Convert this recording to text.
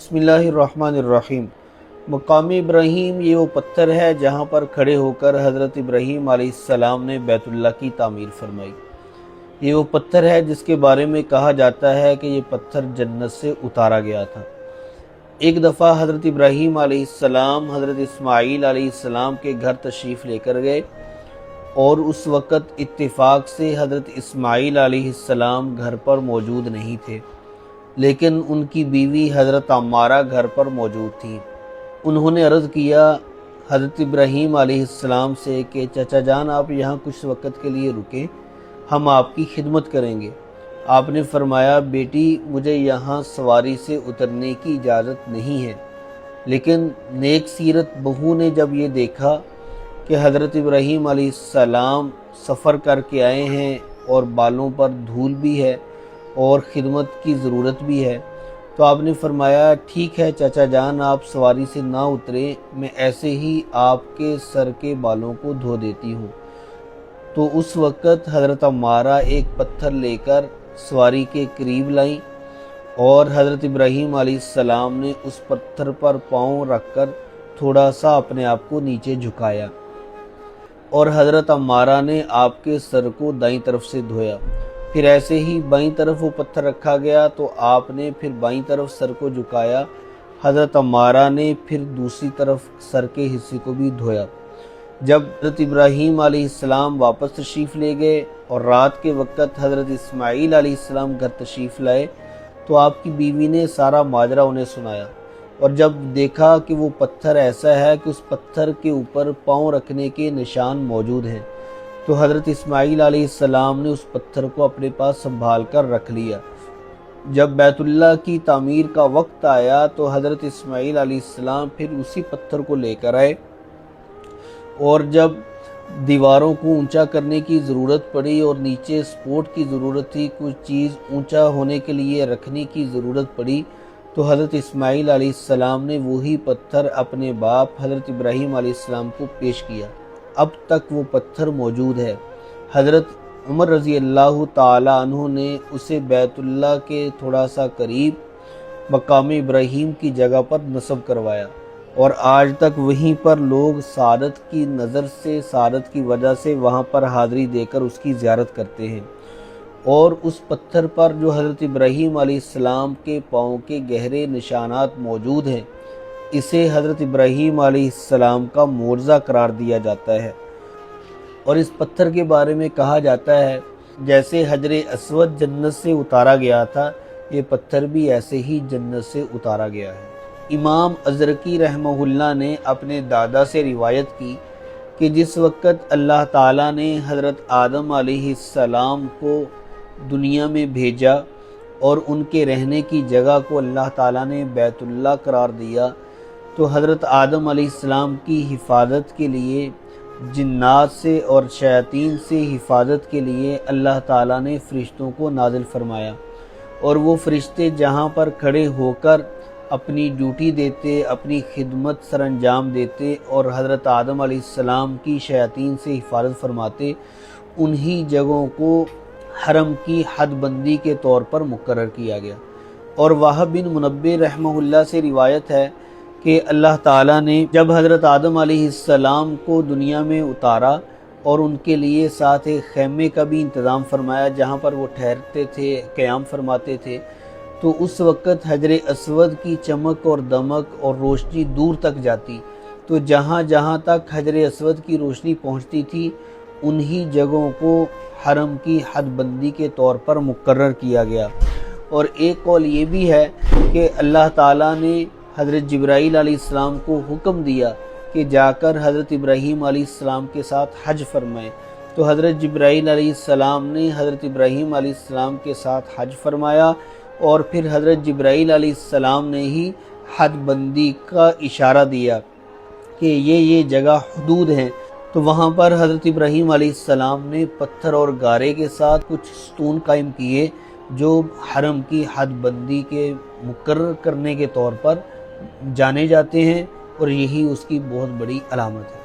بسم اللہ الرحمن الرحیم۔ مقام ابراہیم یہ وہ پتھر ہے جہاں پر کھڑے ہو کر حضرت ابراہیم علیہ السلام نے بیت اللہ کی تعمیر فرمائی۔ یہ وہ پتھر ہے جس کے بارے میں کہا جاتا ہے کہ یہ پتھر جنت سے اتارا گیا تھا۔ ایک دفعہ حضرت ابراہیم علیہ السلام حضرت اسماعیل علیہ السلام کے گھر تشریف لے کر گئے اور اس وقت اتفاق سے حضرت اسماعیل علیہ السلام گھر پر موجود نہیں تھے، لیکن ان کی بیوی حضرت عمارہ گھر پر موجود تھی۔ انہوں نے عرض کیا حضرت ابراہیم علیہ السلام سے کہ چچا جان آپ یہاں کچھ وقت کے لیے رکیں، ہم آپ کی خدمت کریں گے۔ آپ نے فرمایا بیٹی مجھے یہاں سواری سے اترنے کی اجازت نہیں ہے، لیکن نیک سیرت بہو نے جب یہ دیکھا کہ حضرت ابراہیم علیہ السلام سفر کر کے آئے ہیں اور بالوں پر دھول بھی ہے اور خدمت کی ضرورت بھی ہے، تو آپ نے فرمایا ٹھیک ہے چچا جان آپ سواری سے نہ اتریں، میں ایسے ہی آپ کے سر کے بالوں کو دھو دیتی ہوں۔ تو اس وقت حضرت عمارہ ایک پتھر لے کر سواری کے قریب لائیں اور حضرت ابراہیم علیہ السلام نے اس پتھر پر پاؤں رکھ کر تھوڑا سا اپنے آپ کو نیچے جھکایا اور حضرت عمارہ نے آپ کے سر کو دائیں طرف سے دھویا۔ پھر ایسے ہی بائیں طرف وہ پتھر رکھا گیا تو آپ نے پھر بائیں طرف سر کو جھکایا، حضرت عمارہ نے پھر دوسری طرف سر کے حصے کو بھی دھویا۔ جب حضرت ابراہیم علیہ السلام واپس تشریف لے گئے اور رات کے وقت حضرت اسماعیل علیہ السلام گھر تشریف لائے تو آپ کی بیوی نے سارا ماجرا انہیں سنایا، اور جب دیکھا کہ وہ پتھر ایسا ہے کہ اس پتھر کے اوپر پاؤں رکھنے کے نشان موجود ہیں، تو حضرت اسماعیل علیہ السلام نے اس پتھر کو اپنے پاس سنبھال کر رکھ لیا۔ جب بیت اللہ کی تعمیر کا وقت آیا تو حضرت اسماعیل علیہ السلام پھر اسی پتھر کو لے کر آئے، اور جب دیواروں کو اونچا کرنے کی ضرورت پڑی اور نیچے سپورٹ کی ضرورت تھی، کچھ چیز اونچا ہونے کے لیے رکھنے کی ضرورت پڑی، تو حضرت اسماعیل علیہ السلام نے وہی پتھر اپنے باپ حضرت ابراہیم علیہ السلام کو پیش کیا۔ اب تک وہ پتھر موجود ہے۔ حضرت عمر رضی اللہ تعالی عنہ نے اسے بیت اللہ کے تھوڑا سا قریب مقام ابراہیم کی جگہ پر نصب کروایا، اور آج تک وہیں پر لوگ سعادت کی نظر سے، سعادت کی وجہ سے وہاں پر حاضری دے کر اس کی زیارت کرتے ہیں۔ اور اس پتھر پر جو حضرت ابراہیم علیہ السلام کے پاؤں کے گہرے نشانات موجود ہیں، اسے حضرت ابراہیم علیہ السلام کا معجزہ قرار دیا جاتا ہے۔ اور اس پتھر کے بارے میں کہا جاتا ہے جیسے حجر اسود جنت سے اتارا گیا تھا، یہ پتھر بھی ایسے ہی جنت سے اتارا گیا ہے۔ امام ازرقی رحمہ اللہ نے اپنے دادا سے روایت کی کہ جس وقت اللہ تعالیٰ نے حضرت آدم علیہ السلام کو دنیا میں بھیجا اور ان کے رہنے کی جگہ کو اللہ تعالیٰ نے بیت اللہ قرار دیا، تو حضرت آدم علیہ السلام کی حفاظت کے لیے، جنات سے اور شیاطین سے حفاظت کے لیے اللہ تعالیٰ نے فرشتوں کو نازل فرمایا، اور وہ فرشتے جہاں پر کھڑے ہو کر اپنی ڈیوٹی دیتے، اپنی خدمت سر انجام دیتے اور حضرت آدم علیہ السلام کی شیاطین سے حفاظت فرماتے، انہی جگہوں کو حرم کی حد بندی کے طور پر مقرر کیا گیا۔ اور وہب بن منبہ رحمہ اللہ سے روایت ہے کہ اللہ تعالیٰ نے جب حضرت آدم علیہ السلام کو دنیا میں اتارا اور ان کے لیے ساتھ ایک خیمے کا بھی انتظام فرمایا جہاں پر وہ ٹھہرتے تھے، قیام فرماتے تھے، تو اس وقت حجر اسود کی چمک اور دمک اور روشنی دور تک جاتی، تو جہاں جہاں تک حجر اسود کی روشنی پہنچتی تھی انہی جگہوں کو حرم کی حد بندی کے طور پر مقرر کیا گیا۔ اور ایک قول یہ بھی ہے کہ اللہ تعالیٰ نے حضرت جبرائیل علیہ السلام کو حکم دیا کہ جا کر حضرت ابراہیم علیہ السلام کے ساتھ حج فرمائے، تو حضرت جبرائیل علیہ السلام نے حضرت ابراہیم علیہ السلام کے ساتھ حج فرمایا، اور پھر حضرت جبرائیل علیہ السلام نے ہی حد بندی کا اشارہ دیا کہ یہ جگہ حدود ہیں، تو وہاں پر حضرت ابراہیم علیہ السلام نے پتھر اور گارے کے ساتھ کچھ ستون قائم کیے جو حرم کی حد بندی کے مقرر کرنے کے طور پر جانے جاتے ہیں، اور یہی اس کی بہت بڑی علامت ہے۔